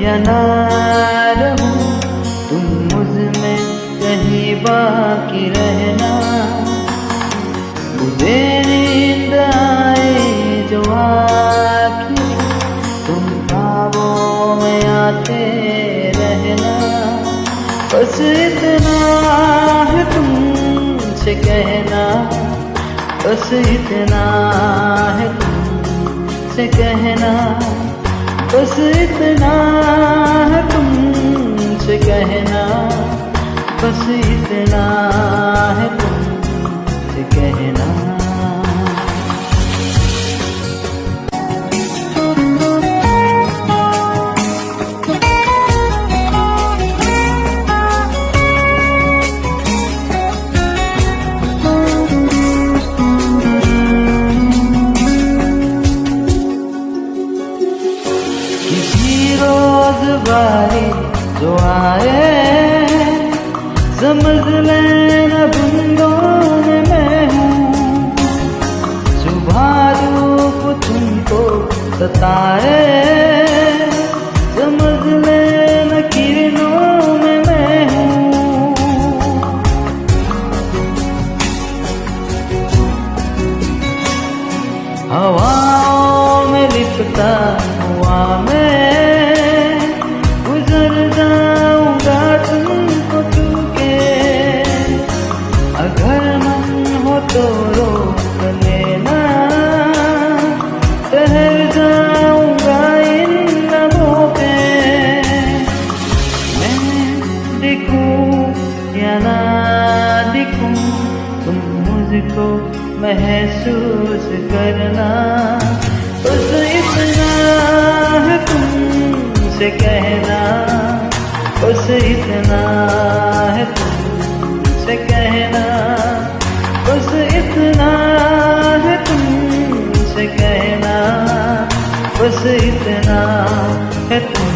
या ना रहूं, तुम मुझ में कहीं बाकी रहना। मुझे नींद आए जो आखिर, तुम ख्वाबों में आते रहना। बस इतना है तुमसे कहना, बस इतना है तुमसे कहना, बस इतना है तुमसे कहना, बस इतना है तुमसे कहना। किसी रोज बारी जो आए, समझ लेना बूंदों में मैं हूँ। सुबह धूप तुमको सताए, समझ लेना किरणों में मैं हूँ। हवाओं में लिपटा हुआ मैं गुजर जाऊंगा तुमको छूके। अगर मन हो तो रोक लेना, ठहर जाऊंगा इन लबों पे। मैं दिखूं या ना दिखूं, तुम मुझको महसूस करना। बस इतना है तुमसे कहना, बस इतना है तुमसे कहना, बस इतना है तुमसे कहना, बस इतना है तुम